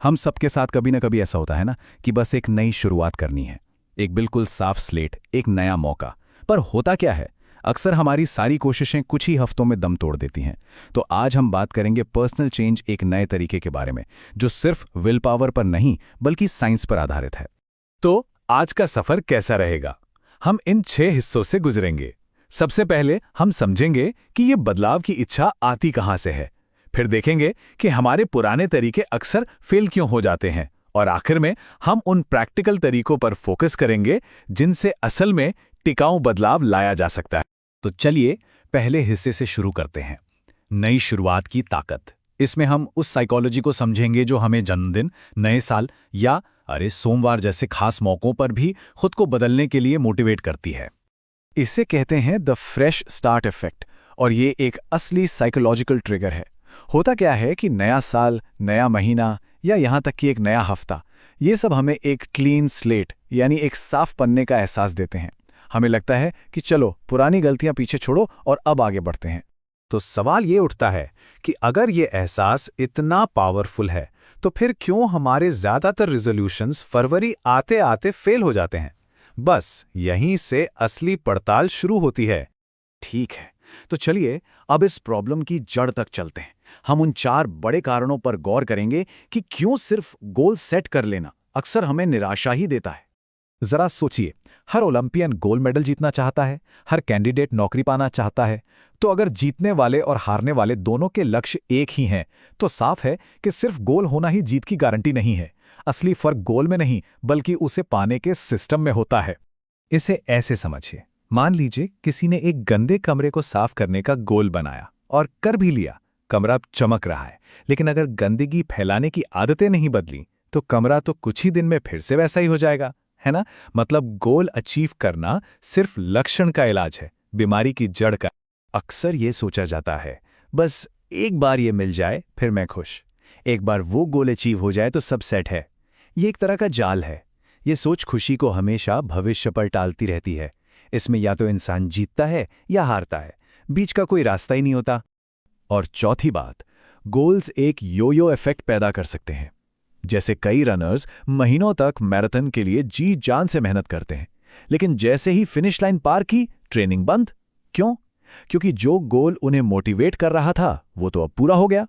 हम सबके साथ कभी ना कभी ऐसा होता है ना कि बस एक नई शुरुआत करनी है, एक बिल्कुल साफ स्लेट, एक नया मौका। पर होता क्या है, अक्सर हमारी सारी कोशिशें कुछ ही हफ्तों में दम तोड़ देती हैं। तो आज हम बात करेंगे पर्सनल चेंज एक नए तरीके के बारे में, जो सिर्फ विल पावर पर नहीं बल्कि साइंस पर आधारित है। तो आज का सफर कैसा रहेगा? हम इन 6 हिस्सों से गुजरेंगे। सबसे पहले हम समझेंगे कि ये बदलाव की इच्छा आती कहाँ से है। फिर देखेंगे कि हमारे पुराने तरीके अक्सर फेल क्यों हो जाते हैं। और आखिर में हम उन प्रैक्टिकल तरीकों पर फोकस करेंगे जिनसे असल में टिकाऊ बदलाव लाया जा सकता है। तो चलिए पहले हिस्से से शुरू करते हैं, नई शुरुआत की ताकत। इसमें हम उस साइकोलॉजी को समझेंगे जो हमें जन्मदिन, नए साल या सोमवार जैसे खास मौकों पर भी खुद को बदलने के लिए मोटिवेट करती है। इसे कहते हैं द फ्रेश स्टार्ट इफेक्ट, और ये एक असली साइकोलॉजिकल ट्रिगर है। होता क्या है कि नया साल, नया महीना या यहाँ तक कि एक नया हफ्ता, ये सब हमें एक क्लीन स्लेट यानी एक साफ पन्ने का एहसास देते हैं। हमें लगता है कि चलो पुरानी गलतियां पीछे छोड़ो और अब आगे बढ़ते हैं। तो सवाल ये उठता है कि अगर ये एहसास इतना पावरफुल है तो फिर क्यों हमारे ज़्यादातर रिजोल्यूशंस फरवरी आते आते फेल हो जाते हैं? बस यहीं से असली पड़ताल शुरू होती है। ठीक है, तो चलिए अब इस प्रॉब्लम की जड़ तक चलते हैं। हम उन 4 बड़े कारणों पर गौर करेंगे कि क्यों सिर्फ गोल सेट कर लेना अक्सर हमें निराशा ही देता है। जरा सोचिए, हर ओलंपियन गोल्ड मेडल जीतना चाहता है, हर कैंडिडेट नौकरी पाना चाहता है। तो अगर जीतने वाले और हारने वाले दोनों के लक्ष्य एक ही हैं, तो साफ है कि सिर्फ गोल होना ही जीत की गारंटी नहीं है। असली फर्क गोल में नहीं बल्कि उसे पाने के सिस्टम में होता है। इसे ऐसे समझिए, मान लीजिए किसी ने एक गंदे कमरे को साफ करने का गोल बनाया और कर भी लिया। कमरा अब चमक रहा है, लेकिन अगर गंदगी फैलाने की आदतें नहीं बदली तो कमरा तो कुछ ही दिन में फिर से वैसा ही हो जाएगा, है ना? मतलब गोल अचीव करना सिर्फ लक्षण का इलाज है, बीमारी की जड़ का। अक्सर ये सोचा जाता है बस एक बार ये मिल जाए फिर मैं खुश, एक बार वो गोल अचीव हो जाए तो सब सेट है। ये एक तरह का जाल है। ये सोच खुशी को हमेशा भविष्य पर टालती रहती है। इसमें या तो इंसान जीतता है या हारता है, बीच का कोई रास्ता ही नहीं होता। और चौथी बात, गोल्स एक यो-यो इफेक्ट पैदा कर सकते हैं। जैसे कई रनर्स महीनों तक मैराथन के लिए जी जान से मेहनत करते हैं, लेकिन जैसे ही फिनिश लाइन पार की, ट्रेनिंग बंद। क्यों? क्योंकि जो गोल उन्हें मोटिवेट कर रहा था वो तो अब पूरा हो गया।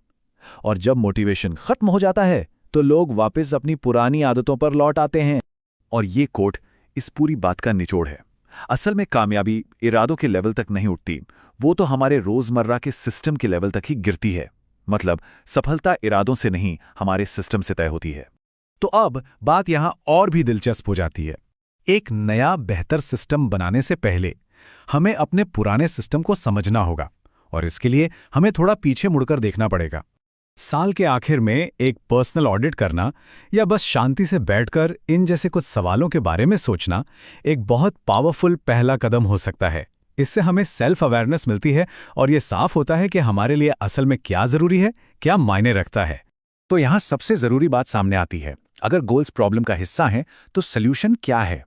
और जब मोटिवेशन खत्म हो जाता है तो लोग वापस अपनी पुरानी आदतों पर लौट आते हैं। और ये कोट इस पूरी बात का निचोड़ है। असल में कामयाबी इरादों के लेवल तक नहीं उठती, वो तो हमारे रोजमर्रा के सिस्टम के लेवल तक ही गिरती है। मतलब सफलता इरादों से नहीं, हमारे सिस्टम से तय होती है। तो अब बात यहां और भी दिलचस्प हो जाती है। एक नया बेहतर सिस्टम बनाने से पहले हमें अपने पुराने सिस्टम को समझना होगा, और इसके लिए हमें थोड़ा पीछे मुड़कर देखना पड़ेगा। साल के आखिर में एक पर्सनल ऑडिट करना या बस शांति से बैठकर इन जैसे कुछ सवालों के बारे में सोचना एक बहुत पावरफुल पहला कदम हो सकता है। इससे हमें सेल्फ अवेयरनेस मिलती है और ये साफ होता है कि हमारे लिए असल में क्या जरूरी है, क्या मायने रखता है। तो यहाँ सबसे जरूरी बात सामने आती है, अगर गोल्स प्रॉब्लम का हिस्सा हैं तो सल्यूशन क्या है?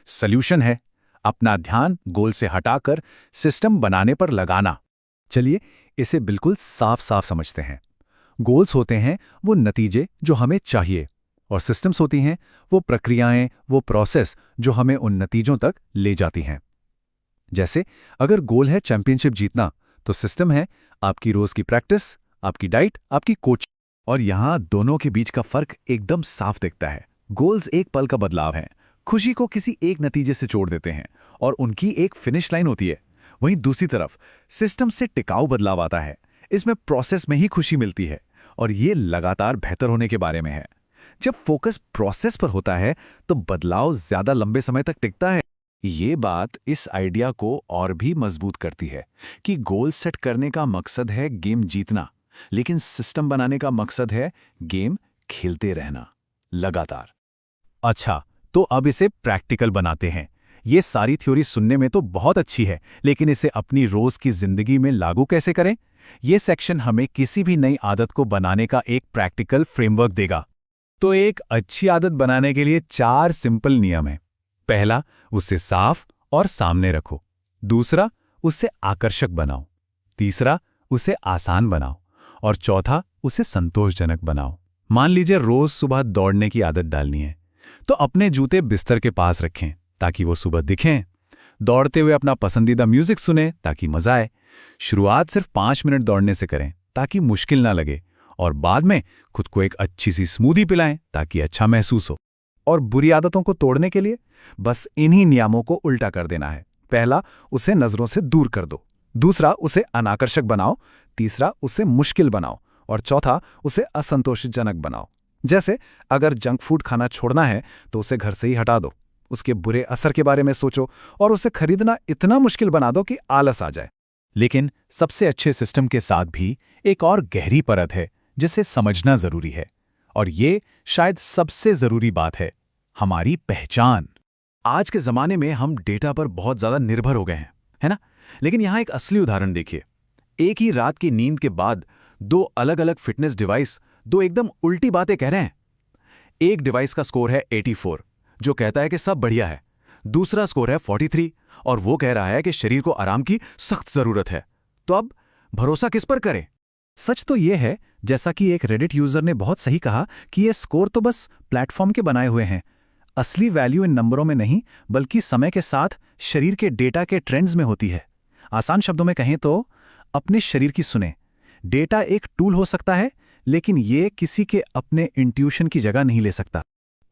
सल्यूशन है अपना ध्यान गोल से हटाकर सिस्टम बनाने पर लगाना। चलिए इसे बिल्कुल साफ साफ समझते हैं। गोल्स होते हैं वो नतीजे जो हमें चाहिए, और सिस्टम्स होती हैं वो प्रक्रियाएं, वो प्रोसेस जो हमें उन नतीजों तक ले जाती हैं। जैसे अगर गोल है चैंपियनशिप जीतना, तो सिस्टम है आपकी रोज की प्रैक्टिस, आपकी डाइट, आपकी कोच। और यहां दोनों के बीच का फर्क एकदम साफ दिखता है। गोल्स एक पल का बदलाव है, खुशी को किसी एक नतीजे से जोड़ देते हैं और उनकी एक फिनिश लाइन होती है। वहीं दूसरी तरफ सिस्टम से टिकाऊ बदलाव आता है। इसमें प्रोसेस में ही खुशी मिलती है और ये लगातार बेहतर होने के बारे में है। जब फोकस प्रोसेस पर होता है तो बदलाव ज्यादा लंबे समय तक टिकता है। ये बात इस आइडिया को और भी मजबूत करती है कि गोल सेट करने का मकसद है गेम जीतना, लेकिन सिस्टम बनाने का मकसद है गेम खेलते रहना लगातार। अच्छा, तो अब इसे प्रैक्टिकल बनाते हैं। ये सारी थ्योरी सुनने में तो बहुत अच्छी है, लेकिन इसे अपनी रोज की जिंदगी में लागू कैसे करें? ये सेक्शन हमें किसी भी नई आदत को बनाने का एक प्रैक्टिकल फ्रेमवर्क देगा। तो एक अच्छी आदत बनाने के लिए 4 सिंपल नियम हैं। पहला, उसे साफ और सामने रखो। दूसरा, उसे आकर्षक बनाओ। तीसरा, उसे आसान बनाओ। और चौथा, उसे संतोषजनक बनाओ। मान लीजिए रोज सुबह दौड़ने की आदत डालनी है, तो अपने जूते बिस्तर के पास रखें ताकि वो सुबह दिखें। दौड़ते हुए अपना पसंदीदा म्यूजिक सुने ताकि मजा आए। शुरुआत सिर्फ 5 मिनट दौड़ने से करें ताकि मुश्किल ना लगे, और बाद में खुद को एक अच्छी सी स्मूदी पिलाएं ताकि अच्छा महसूस हो। और बुरी आदतों को तोड़ने के लिए बस इन्हीं नियमों को उल्टा कर देना है। पहला, उसे नजरों से दूर कर दो। दूसरा, उसे अनाकर्षक बनाओ। तीसरा, उसे मुश्किल बनाओ। और चौथा, उसे असंतोषजनक बनाओ। जैसे अगर जंक फूड खाना छोड़ना है तो उसे घर से ही हटा दो, उसके बुरे असर के बारे में सोचो और उसे खरीदना इतना मुश्किल बना दो कि आलस आ जाए। लेकिन सबसे अच्छे सिस्टम के साथ भी एक और गहरी परत है जिसे समझना जरूरी है, और ये शायद सबसे जरूरी बात है, हमारी पहचान। आज के जमाने में हम डेटा पर बहुत ज्यादा निर्भर हो गए हैं, है ना? लेकिन यहां एक असली उदाहरण देखिए। एक ही रात की नींद के बाद दो अलग अलग फिटनेस डिवाइस दो एकदम उल्टी बातें कह रहे हैं। एक डिवाइस का स्कोर है 84, जो कहता है कि सब बढ़िया है। दूसरा स्कोर है 43, और वो कह रहा है कि शरीर को आराम की सख्त जरूरत है। तो अब भरोसा किस पर करें? सच तो ये है, जैसा कि एक रेडिट यूजर ने बहुत सही कहा, कि ये स्कोर तो बस प्लेटफॉर्म के बनाए हुए हैं। असली वैल्यू इन नंबरों में नहीं, बल्कि समय के साथ शरीर के डेटा के ट्रेंड्स में होती है। आसान शब्दों में कहें तो अपने शरीर की सुने। डेटा एक टूल हो सकता है, लेकिन ये किसी के अपने इंट्यूशन की जगह नहीं ले सकता।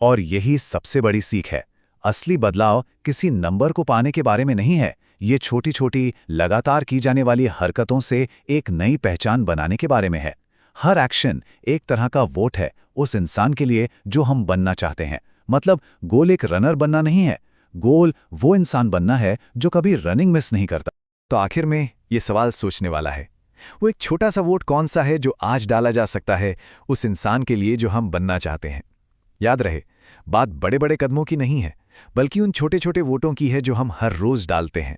और यही सबसे बड़ी सीख है। असली बदलाव किसी नंबर को पाने के बारे में नहीं है, ये छोटी छोटी लगातार की जाने वाली हरकतों से एक नई पहचान बनाने के बारे में है। हर एक्शन एक तरह का वोट है उस इंसान के लिए जो हम बनना चाहते हैं। मतलब गोल एक रनर बनना नहीं है, गोल वो इंसान बनना है जो कभी रनिंग मिस नहीं करता। तो आखिर में ये सवाल सोचने वाला है, वो एक छोटा सा वोट कौन सा है जो आज डाला जा सकता है उस इंसान के लिए जो हम बनना चाहते हैं? याद रहे, बात बड़े बड़े कदमों की नहीं है, बल्कि उन छोटे छोटे वोटों की है जो हम हर रोज डालते हैं।